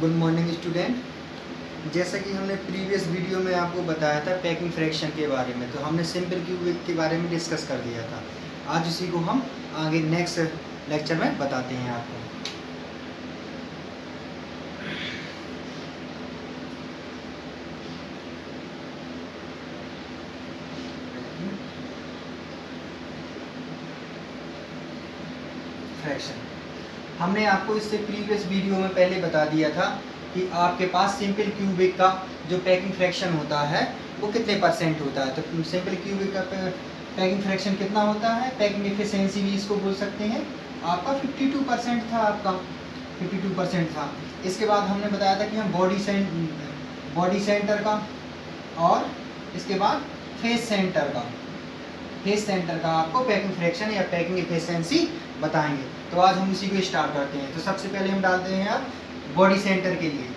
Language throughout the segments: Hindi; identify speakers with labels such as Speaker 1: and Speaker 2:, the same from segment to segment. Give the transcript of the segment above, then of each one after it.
Speaker 1: Good morning student. जैसा कि हमने प्रीवियस वीडियो में आपको बताया था पैकिंग फ्रैक्शन के बारे में, तो हमने सिंपल क्यूबिक के बारे में डिस्कस कर दिया था। आज उसी को हम आगे नेक्स्ट लेक्चर में बताते हैं आपको। फ्रैक्शन हमने आपको इससे प्रीवियस वीडियो में पहले बता दिया था कि आपके पास सिंपल क्यूबिक का जो पैकिंग फ्रैक्शन होता है वो कितने परसेंट होता है। तो सिंपल क्यूबिक का पैकिंग फ्रैक्शन कितना होता है, पैकिंग एफिशिएंसी भी इसको बोल सकते हैं। आपका 52% था, आपका 52% था। इसके बाद हमने बताया था कि हम बॉडी सेंटर का और इसके बाद फेस सेंटर का आपको पैकिंग फ्रैक्शन या पैकिंग एफिशिएंसी बताएंगे। तो आज हम उसी को स्टार्ट करते हैं। तो सबसे पहले हम डालते हैं आप बॉडी सेंटर के लिए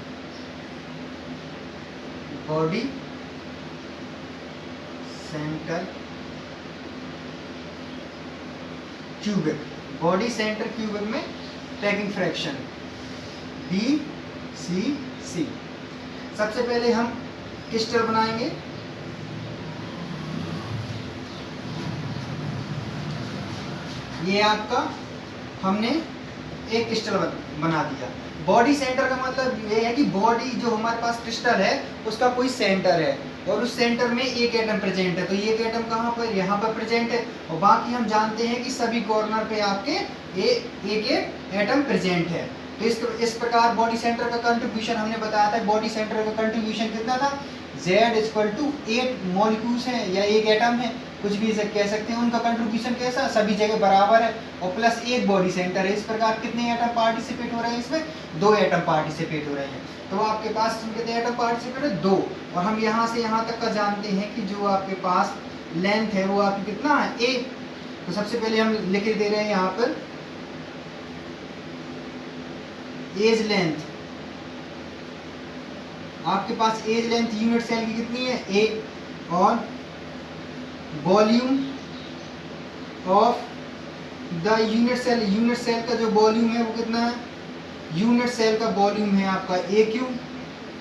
Speaker 1: बॉडी सेंटर क्यूबिक में पैकिंग फ्रैक्शन BCC। सबसे पहले हम क्रिस्टल बनाएंगे। ये आपका हमने एक क्रिस्टल बना दिया। बॉडी सेंटर का मतलब ये है कि बॉडी जो हमारे पास क्रिस्टल है उसका कोई सेंटर है और उस सेंटर में एक एटम प्रेजेंट है। तो ये एक एटम कहाँ पर, यहाँ पर प्रेजेंट है। और बाकी हम जानते हैं कि सभी कॉर्नर पे आपके एक एटम प्रेजेंट है। तो इस प्रकार बॉडी सेंटर का कंट्रीब्यूशन हमने बताया था। बॉडी सेंटर का कंट्रीब्यूशन कितना था, Z = 8 मॉलिक्यूल्स हैं या एक एटम है, कुछ भी कह सकते हैं। उनका कंट्रीब्यूशन कैसा, सभी जगह बराबर है और प्लस एक बॉडी सेंटर है। इस प्रकार कितने एटम पार्टिसिपेट हो रहे हैं इसमें, 2 एटम पार्टिसिपेट हो रहे हैं। तो आपके पास कितने एटम पार्टिसिपेट है, 2। और हम यहाँ से यहाँ तक का जानते हैं कि जो आपके पास लेंथ है वो आपकी कितना है, A। तो सबसे पहले हम लिख दे रहे हैं यहाँ पर एज लेंथ। आपके पास एज लेंथ यूनिट सेल की कितनी है, A। और volume of the unit cell का जो वॉल्यूम है वो कितना है, यूनिट सेल का वॉल्यूम है आपका AQ।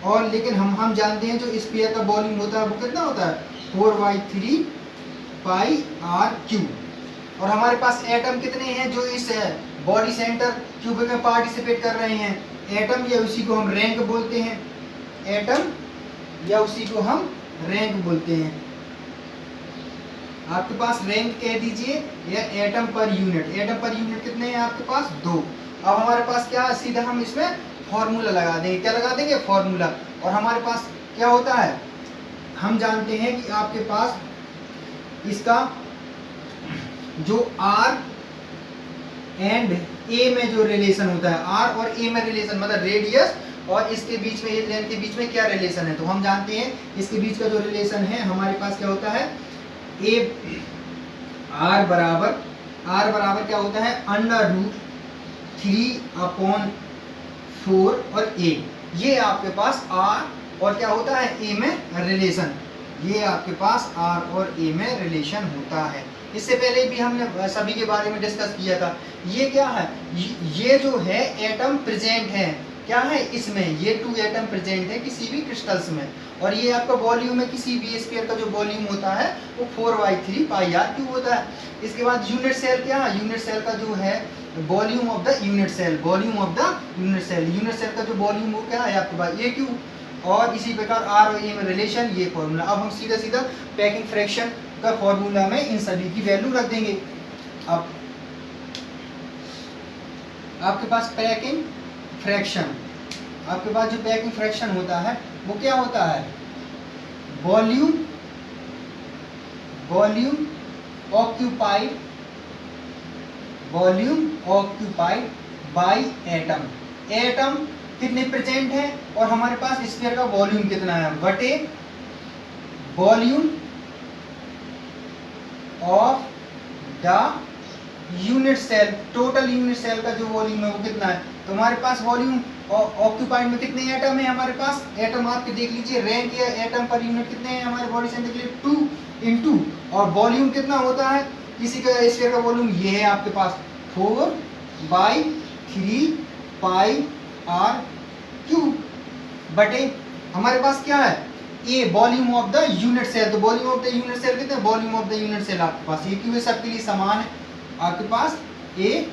Speaker 1: और लेकिन हम जानते हैं जो स्फीयर का वॉल्यूम होता है वो कितना होता है, 4/3 πr3। और हमारे पास एटम कितने हैं जो इस बॉडी सेंटर क्यूबिक में पार्टिसिपेट कर रहे हैं, एटम या उसी को हम रैंक बोलते हैं, आपके पास रैंक कह दीजिए या एटम पर यूनिट कितने हैं आपके पास, 2। अब हमारे पास क्या है, सीधा हम इसमें फॉर्मूला लगा देंगे। क्या लगा देंगे, फॉर्मूला। और हमारे पास क्या होता है, हम जानते हैं कि आपके पास इसका जो R एंड A में जो रिलेशन होता है, R और A में रिलेशन मतलब रेडियस और इसके बीच में, लेंथ के बीच में क्या रिलेशन है। तो हम जानते हैं इसके बीच का जो रिलेशन है हमारे पास क्या होता है, R बराबर क्या होता है, √3/4 और A। ये आपके पास R और क्या होता है, A में रिलेशन। ये आपके पास R और A में रिलेशन होता है। इससे पहले भी हमने सभी के बारे में डिस्कस किया था। ये क्या है, ये जो है एटम प्रेजेंट है, क्या है इसमें, ये 2 एटम प्रेजेंट है किसी भी क्रिस्टल्स में। और ये आपका वॉल्यूम है, किसी भी स्फीयर का जो वॉल्यूम होता है वो 4/3 πr3 होता है। इसके बाद यूनिट सेल क्या है, यूनिट सेल का जो है volume of the unit cell unit cell का जो वॉल्यूम वो क्या है आपके पास, AQ। और इसी प्रकार R और A में रिलेशन, ये फॉर्मूला। अब हम सीधा पैकिंग फ्रैक्शन का फॉर्मूला में इन सभी की वैल्यू रख देंगे। अब आपके पास पैकिंग फ्रैक्शन, आपके पास जो पैकिंग फ्रैक्शन होता है वो क्या होता है, वॉल्यूम ऑक्यूपाइड बाय एटम कितने प्रेजेंट है और हमारे पास स्फीयर का वॉल्यूम कितना है, बटे volume of the unit cell, total unit cell का जो वॉल्यूम है वो कितना है। तो हमारे पास वॉल्यूम ऑक्यूपाइड में कितने एटम है, हमारे पास एटम आपके देख लीजिए, रैंक या एटम पर यूनिट कितने हैं हमारे बॉडी सेंटर के लिए, 2 × और वॉल्यूम कितना होता है किसी का स्फीयर का वॉल्यूम, ये है आपके पास 4/3 πr3। क्यू बटे हमारे पास क्या है a volume of the unit cell. तो volume of the unit sale कितने volume of the unit sale आपके पास ए क्यू है, सबके लिए समान है आपके पास ए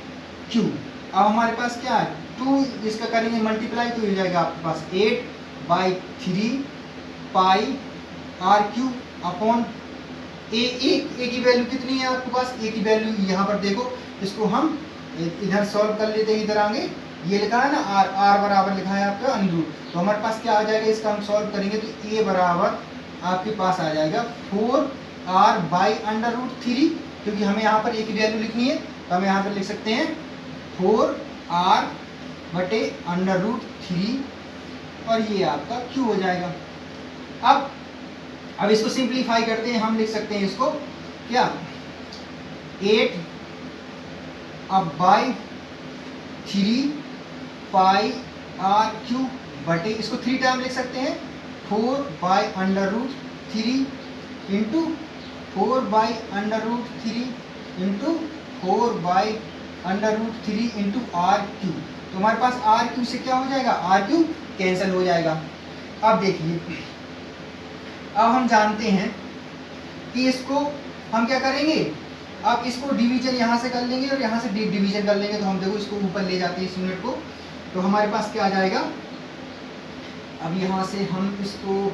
Speaker 1: क्यू। अब हमारे पास क्या है 2 इसका करेंगे मल्टीप्लाई तो हो जाएगा आपके पास 8/3 पाई आर क्यू अपॉन ए की वैल्यू कितनी है आपके पास, ए की वैल्यू यहाँ पर देखो, इसको हम इधर सॉल्व कर लेते हैं, इधर आगे ये लिखा है ना आर बराबर लिखा है आपका अंडरूट, तो हमारे पास क्या आ जाएगा, इसका हम सॉल्व करेंगे तो ए बराबर आपके पास आ जाएगा 4r/√3, क्योंकि हमें यहाँ पर ए की वैल्यू लिखनी है तो हम यहाँ पर लिख सकते हैं 4r/√3 और ये आपका क्यू हो जाएगा। अब इसको सिंप्लीफाई करते हैं, हम लिख सकते हैं इसको क्या 8/3 पाई आर क्यू बटे इसको 3 टाइम लिख सकते हैं 4/√3 into 4/√3 into 4/√3 into r cube. तो हमारे पास आर क्यू से क्या हो जाएगा, आर क्यू कैंसिल हो जाएगा। अब देखिए, अब हम जानते हैं कि इसको हम क्या करेंगे, अब इसको डिवीजन यहाँ से कर लेंगे और यहाँ से डिवीजन कर लेंगे, तो हम देखो इसको ऊपर ले जाते हैं इस यूनिट को, तो हमारे पास क्या आ जाएगा, अब यहाँ से हम इसको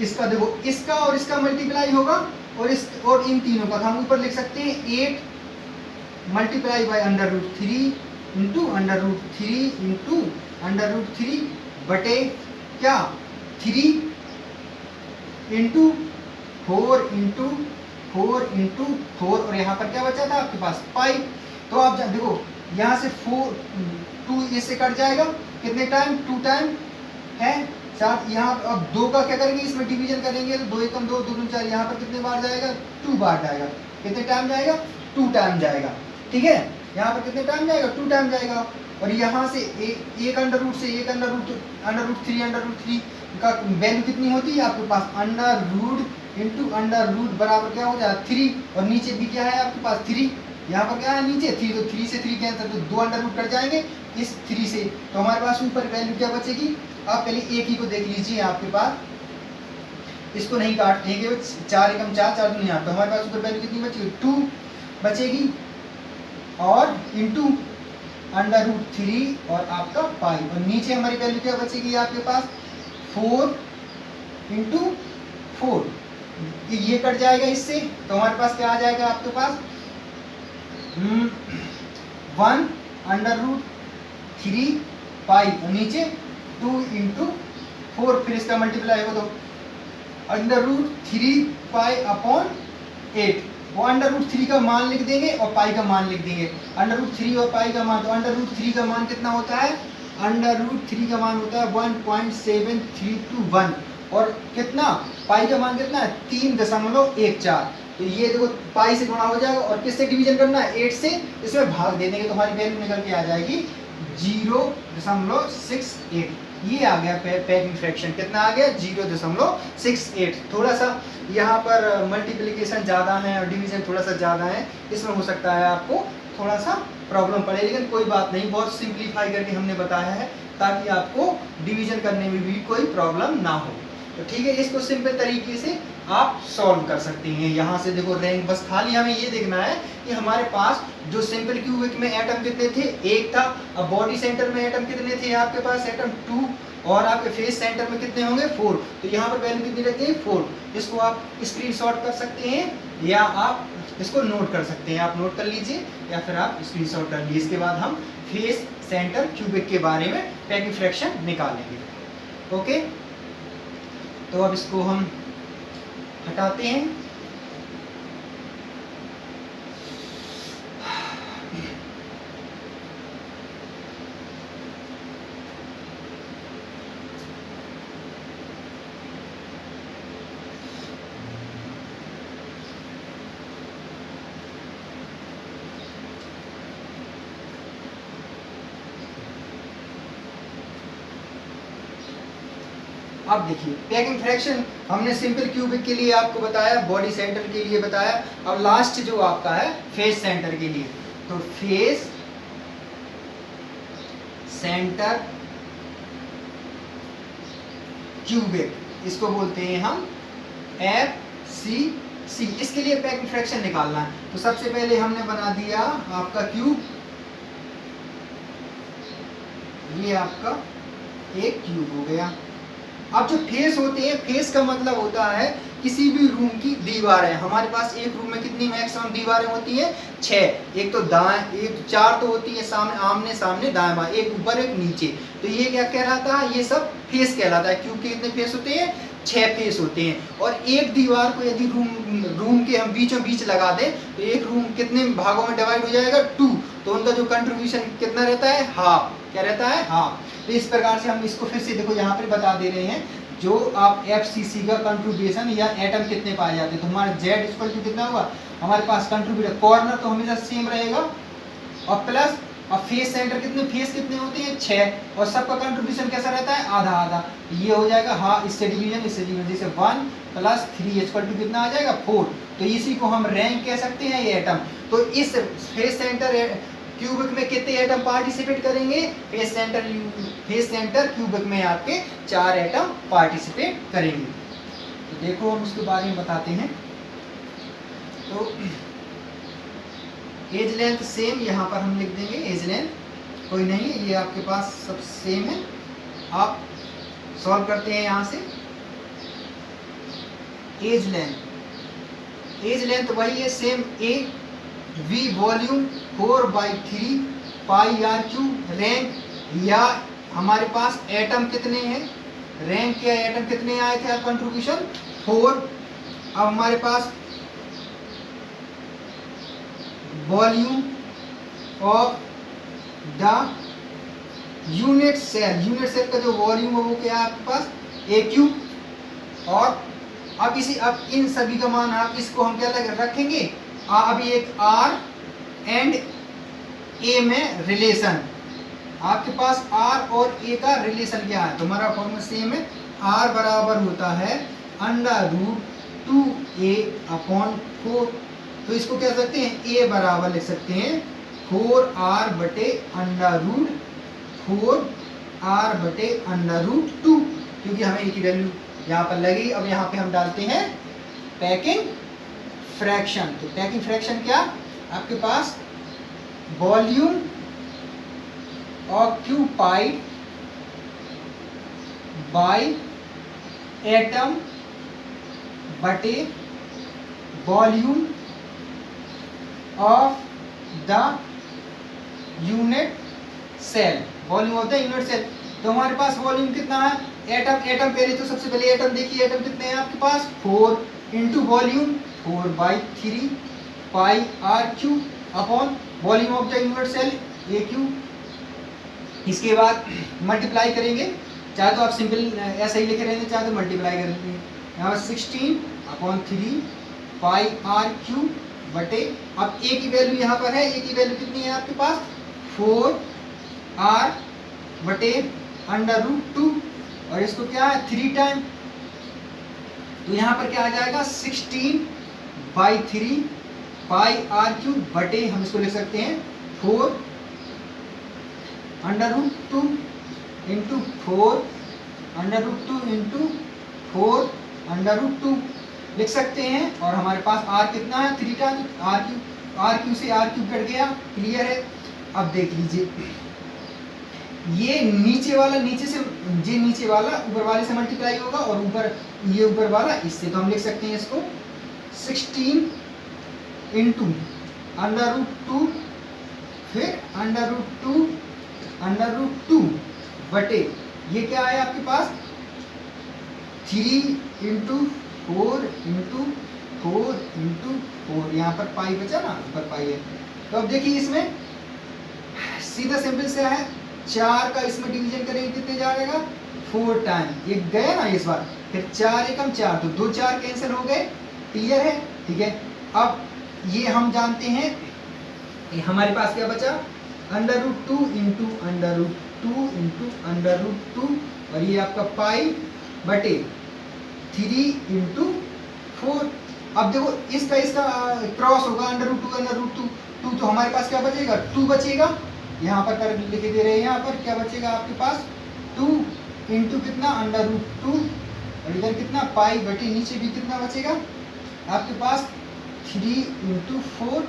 Speaker 1: इसका देखो इसका और इसका मल्टीप्लाई होगा और इस और इन तीनों का हम ऊपर लिख सकते हैं 8 मल्टीप्लाई बाय √3 इंटू √3 इंटू √3 बटे क्या 3 इंटू 4 इंटू 4 इंटू 4 और यहाँ पर क्या बचा था आपके पास पाई। तो आप देखो यहाँ से 2 इससे कट जाएगा, कितने टाइम 2 टाइम है 4, यहाँ अब 2 का क्या करेंगे इसमें डिवीजन करेंगे तो 2 एकम 2 2 दूनी 4, यहाँ पर कितने बार जाएगा 2 बार जाएगा, कितने टाइम जाएगा 2 टाइम जाएगा, ठीक है, यहाँ पर कितने टाइम जाएगा 2 टाइम जाएगा। और यहाँ से एक अंडर से एक √3 का वैल्यू कितनी होती है आपके पास √, इंटू √ बराबर क्या हो जाएगा 3 और नीचे भी क्या है आपके पास 3, यहाँ पर क्या है नीचे 3, तो 3 से 3 कैंसिल तो 2 √ कट जाएंगे इस 3 से, तो हमारे पास ऊपर वैल्यू क्या बचेगी, आप पहले एक ही को देख लीजिए आपके पास, इसको नहीं काटेंगे 4 एकम 4 4 दूनी 8, तो हमारे पास ऊपर वैल्यू कितनी बचेगी 2 बचेगी और इंटू √3 और आपका पाई, और नीचे हमारी वैल्यू क्या बचेगी आपके पास 4 इंटू 4, ये कट जाएगा इससे, तो हमारे पास क्या आ जाएगा आपके पास 1/√3 पाई और नीचे 2 इंटू 4, फिर इसका मल्टीप्लाई होगा तो √3 पाई अपॉन 8, वो √3 का मान लिख देंगे और पाई का मान लिख देंगे, √3 और पाई का मान, तो √3 का मान कितना होता है, √3 का मान होता है 1.7321 और कितना पाई का मान कितना है 3.14, तो ये देखो पाई से गुणा हो जाएगा और किससे डिवीजन करना है 8 से, इसमें भाग दे देंगे तो हमारी वैल्यू निकल के आ जाएगी 0.68, ये आ गया पैकिंग फ्रैक्शन, कितना आ गया 0.68। थोड़ा सा यहाँ पर मल्टीप्लिकेशन ज़्यादा है और डिवीजन थोड़ा सा ज़्यादा है, इसमें हो सकता है आपको थोड़ा सा प्रॉब्लम पड़े, लेकिन कोई बात नहीं, बहुत सिंप्लीफाई करके हमने बताया है ताकि आपको डिवीजन करने में भी कोई प्रॉब्लम ना हो। तो ठीक है, इसको सिंपल तरीके से आप सॉल्व कर सकते हैं। यहाँ से देखो रैंक, बस खाली हमें ये देखना है कि हमारे पास जो सिंपल क्यूबिक में एटम कितने थे 1 था, अब बॉडी सेंटर में एटम कितने थे आपके पास एटम 2 और आपके फेस सेंटर में कितने होंगे 4, तो यहाँ पर वैल्यू कितनी रहती है 4। इसको आप स्क्रीनशॉट कर सकते हैं या आप इसको नोट कर सकते हैं, आप नोट कर लीजिए या फिर आप स्क्रीनशॉट कर लीजिए। इसके बाद हम फेस सेंटर क्यूबिक के बारे में पैकिंग फ्रैक्शन निकालेंगे। ओके, तो अब इसको हम हटाते हैं। अब देखिए पैकिंग फ्रैक्शन हमने सिंपल क्यूबिक के लिए आपको बताया, बॉडी सेंटर के लिए बताया, अब लास्ट जो आपका है फेस सेंटर के लिए, तो फेस सेंटर क्यूबिक, इसको बोलते हैं हम FCC। इसके लिए पैकिंग फ्रैक्शन निकालना है, तो सबसे पहले हमने बना दिया आपका क्यूब, ये आपका एक क्यूब हो गया। अब जो फेस होते हैं, फेस का मतलब होता है किसी भी रूम की दीवारें। हमारे पास एक रूम में कितनी मैक्सिमम दीवारें होती हैं? 6। एक तो दाएं, एक 4 तो होती है सामने, आमने सामने दाएं बाएं, एक ऊपर एक नीचे। तो ये क्या कहलाता है? ये सब फेस कहलाता है। क्यूब के कितने फेस होते हैं? 6 फेस होते हैं। और एक दीवार को यदि रूम के हम बीचों बीच लगा दें तो एक रूम कितने भागों में डिवाइड हो जाएगा? 2। तो उनका जो कंट्रीब्यूशन कितना रहता है? हाफ। क्या रहता है? हाफ। तो इस प्रकार से हम इसको फिर से देखो यहाँ पर बता दे रहे हैं, जो आप FCC का कंट्रीब्यूशन या एटम कितने पाए जाते हैं। तो हमारा Z इक्वल टू कितना होगा? हमारे पास कंट्रीब्यूशन कॉर्नर तो हमेशा सेम रहेगा, और प्लस और फेस सेंटर कितने, फेस कितने होते हैं? 6। और सबका कंट्रीब्यूशन कैसा रहता है? आधा आधा। ये हो जाएगा हाँ, इससे डिवीजन, जैसे 1 + 3 इक्वल टू कितना आ जाएगा? 4। तो इसी को हम रैंक कह सकते हैं, ये एटम। तो इस फेस सेंटर क्यूबिक में कितने एटम पार्टिसिपेट करेंगे? फेस सेंटर क्यूबिक में आपके 4 एटम पार्टिसिपेट करेंगे। तो देखो हम उसके बारे में बताते हैं। तो एज लेंथ सेम, यहाँ पर हम लिख देंगे एज लेंथ कोई नहीं, ये आपके पास सब सेम है। आप सॉल्व करते हैं यहाँ से। एज लेंथ वही है same, V volume 4/3 πr3 rank, या हमारे पास एटम कितने हैं? रैंक या एटम कितने आए थे आप कंट्रीब्यूशन? 4। अब हमारे पास volume of the unit cell का जो वॉल्यूम है वो क्या है आपके पास? AQ। और अब इन सभी का मान आप इसको हम क्या रखेंगे? अभी एक R एंड A में रिलेशन, आपके पास R और A का रिलेशन क्या है? तुम्हारा फॉर्मूला सेम है, R बराबर होता है √2A/4। तो इसको क्या सकते हैं? A बराबर लिख सकते हैं 4R/√2, क्योंकि हमें A की वैल्यू यहाँ पर लगी। अब यहाँ पे हम डालते हैं पैकिंग फ्रैक्शन। तो पैकिंग फ्रैक्शन क्या? आपके पास वॉल्यूम ऑक्यूपाइड बाय एटम बटे volume of the unit cell. Volume of the unit cell. तो हमारे पास वॉल्यूम कितना है? एटम पहले तो सबसे पहले एटम देखिए, एटम कितने हैं आपके पास? 4 into volume 4/3 πr3 upon volume of the unit cell AQ। इसके बाद मल्टीप्लाई करेंगे, चाहे तो आप सिंपल ऐसा ही लिखे रहेंगे, चाहे तो मल्टीप्लाई करेंगे। यहाँ 16/3 πr3 बटे, अब A की वैल्यू यहाँ पर है, A की वैल्यू कितनी है आपके पास? 4R बटे √2, और इसको क्या है? 3 टाइम। तो यहाँ पर क्या आ जाएगा? 16/3 πr3 बटे, हम इसको लिख सकते हैं 4 √2 इंटू 4 √2 इंटू 4 √2 लिख सकते हैं। और हमारे पास R कितना है? 3 का, RQ से RQ कट गया, क्लियर है। अब देख लीजिए, ये नीचे वाला नीचे वाला ऊपर वाले से मल्टीप्लाई होगा, और ये ऊपर वाला इससे। तो हम लिख सकते हैं इसको 16 इंटू √2 फिर √2 बटे, ये क्या है आपके पास? 3 इंटू 4 इंटू 4 इंटू 4, यहाँ पर पाई बचा ना, ऊपर पाई है। तो अब देखिए इसमें सीधा सिंपल से है, 4 का इसमें डिवीजन करेंगे कितने जाएगा? 4 टाइम। एक गया ना इस बार, फिर 4 एकम 4, तो 2 4 कैंसिल हो गए, क्लियर है, ठीक है। अब ये हम जानते हैं, ये हमारे पास क्या बचा? √2 इंटू √2 इंटू √2, और ये आपका पाई बटे 3 इंटू 4। अब देखो इसका क्रॉस होगा, √2 √2, तो हमारे पास क्या बचेगा? 2 बचेगा, यहाँ पर कर लिख दे रहे हैं, यहाँ पर क्या बचेगा आपके पास 2 इंटू कितना √2 और इधर कितना पाई बटे नीचे भी कितना बचेगा आपके पास 3 इंटू 4।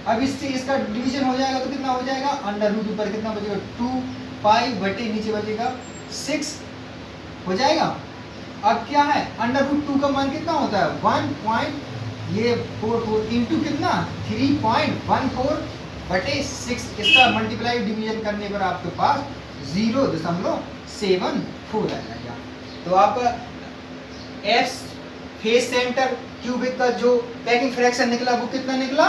Speaker 1: अब इससे इसका डिवीजन हो जाएगा तो कितना हो जाएगा √2 पर कितना बचेगा 2 पाई बटे नीचे बचेगा 6 हो जाएगा। अब क्या है √2 का मान कितना होता है 1.44 इंटू कितना 3.14 बटे 6। इसका मल्टीप्लाई डिवीजन करने पर आपके पास 0.74 आ जाएगा। तो आपका एफ फेस सेंटर क्यूबिक का जो पैकिंग फ्रैक्शन निकला वो कितना निकला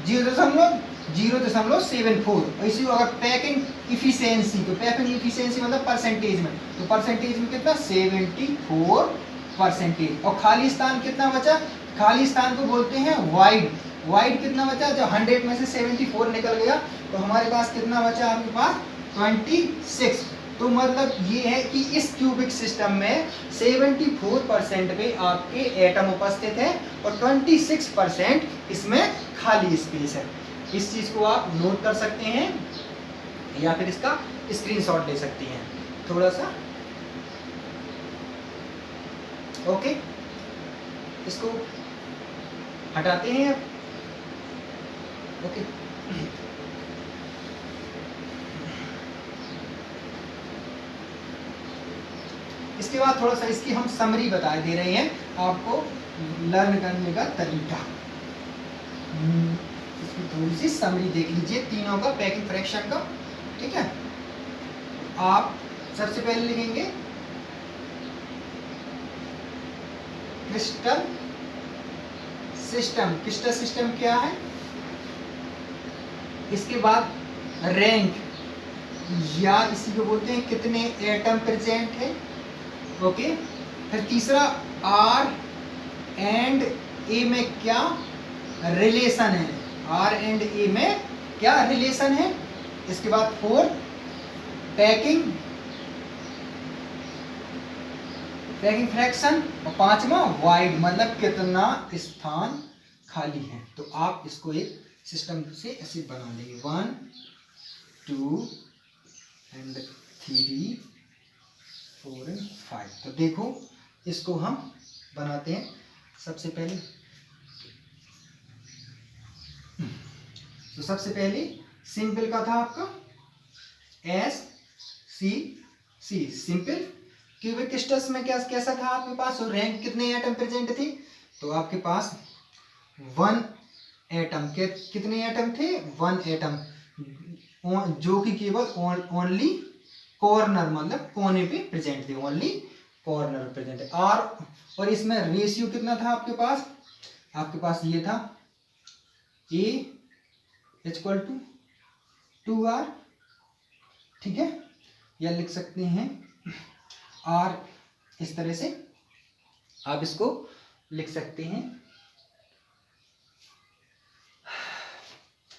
Speaker 1: 0.74। इसी अगर पैकिंग इफिशियंसी, तो पैकिंग इफिशियंसी मतलब परसेंटेज में, तो परसेंटेज में कितना 74%। और खाली स्थान कितना बचा, खाली स्थान को बोलते हैं वाइड। वाइड कितना बचा, जो 100 में से 74 निकल गया तो हमारे पास कितना बचा आपके पास 26। तो मतलब ये है कि इस क्यूबिक सिस्टम में 74% पे आपके एटम उपस्थित है और 26% इसमें खाली स्पेस है। इस चीज को आप नोट कर सकते हैं या फिर इसका स्क्रीनशॉट ले सकते हैं थोड़ा सा। ओके, इसको हटाते हैं अब। ओके, इसके बाद थोड़ा सा इसकी हम समरी बता दे रहे हैं आपको लर्न करने का तरीका। इसकी थोड़ी सी समरी देख लीजिए तीनों का पैकिंग फ्रैक्शन का। ठीक है, आप सबसे पहले लिखेंगे क्रिस्टल सिस्टम। क्रिस्टल सिस्टम क्या है, इसके बाद रैंक या इसी को बोलते हैं कितने एटम प्रेजेंट है। ओके, फिर तीसरा आर एंड ए में क्या रिलेशन है, आर एंड ए में क्या रिलेशन है। इसके बाद 4 पैकिंग फ्रैक्शन और 5वां वाइड मतलब कितना स्थान खाली है। तो आप इसको एक सिस्टम से ऐसे बना लेंगे 1 2 एंड 3 4 एंड 5। तो देखो इसको हम बनाते हैं। सबसे पहले सिंपल का था आपका SCC सिंपल क्यूबिक क्रिस्टल्स में कैसा था आपके पास, और रैंक कितने एटम प्रेजेंट थे। तो आपके पास 1 एटम के कितने एटम थे 1 एटम, जो कि केवल ओनली कॉर्नर मतलब कोने पे प्रेजेंट थे, ओनली कॉर्नर प्रेजेंट है। आर और इसमें रेशियो कितना था आपके पास ये था A = 2R। ठीक है, या लिख सकते हैं R इस तरह से आप इसको लिख सकते हैं।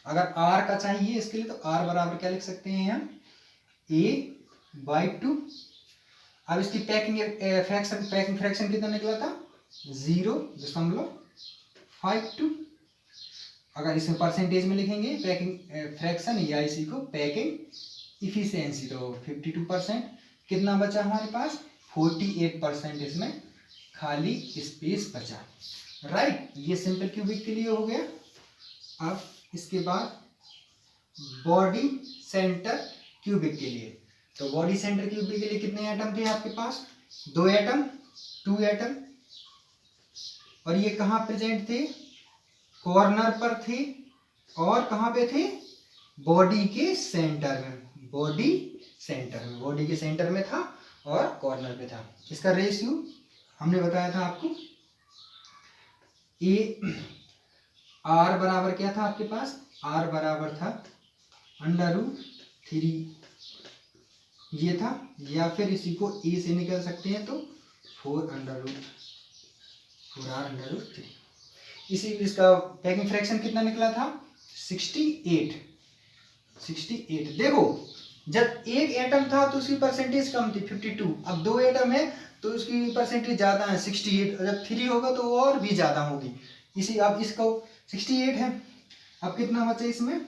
Speaker 1: अगर R का चाहिए इसके लिए तो R बराबर क्या लिख सकते हैं हम A/2। अब इसकी पैकिंग फ्रैक्शन कितना निकला था 0.52। अगर इसमें परसेंटेज में लिखेंगे पैकिंग फ्रैक्शन या इसी को पैकिंग इफिशियंसी तो 52%। कितना बचा हमारे पास 48% इसमें खाली स्पेस बचा। राइट, ये सिंपल क्यूबिक के लिए हो गया। अब इसके बाद बॉडी सेंटर क्यूबिक के लिए, तो बॉडी सेंटर क्यूबिक के लिए कितने एटम थे आपके पास 2 एटम 2 एटम। और ये कहाँ प्रेजेंट थे, कॉर्नर पर थे और कहाँ पे थे बॉडी के सेंटर में, बॉडी के सेंटर में था और कॉर्नर पे था। इसका रेशियो हमने बताया था आपको आर बराबर क्या था आपके पास, आर बराबर था √3 ये था, या फिर इसी को ए से निकल सकते हैं तो 4√3। इसी इसका पैकिंग फ्रैक्शन कितना निकला था 68। देखो जब एक एटम था तो उसकी परसेंटेज कम थी 52, अब 2 एटम है तो उसकी परसेंटेज ज्यादा है 68, और जब 3 होगा तो और भी ज्यादा होगी। इसी अब इसको 68 है, अब कितना बचा इसमें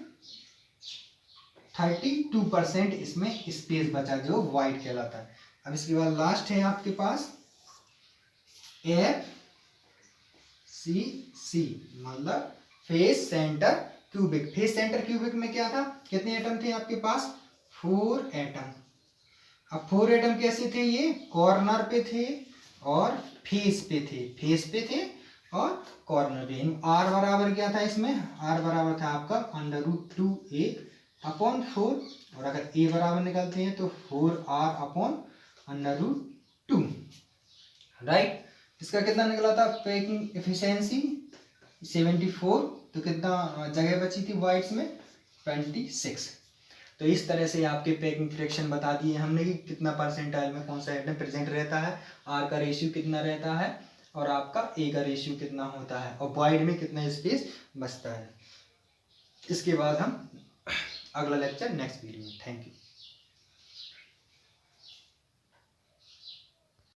Speaker 1: 32% इसमें स्पेस बचा जो वाइड कहलाता है। अब इसके बाद लास्ट है आपके पास FCC, मतलब face centre cubic. Face centre cubic में क्या था, कितने एटम थे आपके पास, 4 एटम। अब 4 एटम कैसे थे, ये कॉर्नर पे थे और फेस पे थे, फेस पे थे और कॉर्नर पे। आर बराबर क्या था इसमें, आर बराबर था आपका √2a अपॉन 4, और अगर ए बराबर निकालते हैं तो 4r अपॉन √2, राइट। इसका कितना निकला था पैकिंग एफिशिएंसी 74, तो कितना जगह बची थी वाइड्स में 26। तो इस तरह से आपके पैकिंग फ्रैक्शन बता दिए हमने कि कितना परसेंटाइल में कौन सा एटम प्रेजेंट रहता है, आर का रेशियो कितना रहता है और आपका ए का रेशियो कितना होता है, और वाइड में कितना स्पेस बचता है। इसके बाद हम अगला लेक्चर नेक्स्ट वीडियो में। Thank you.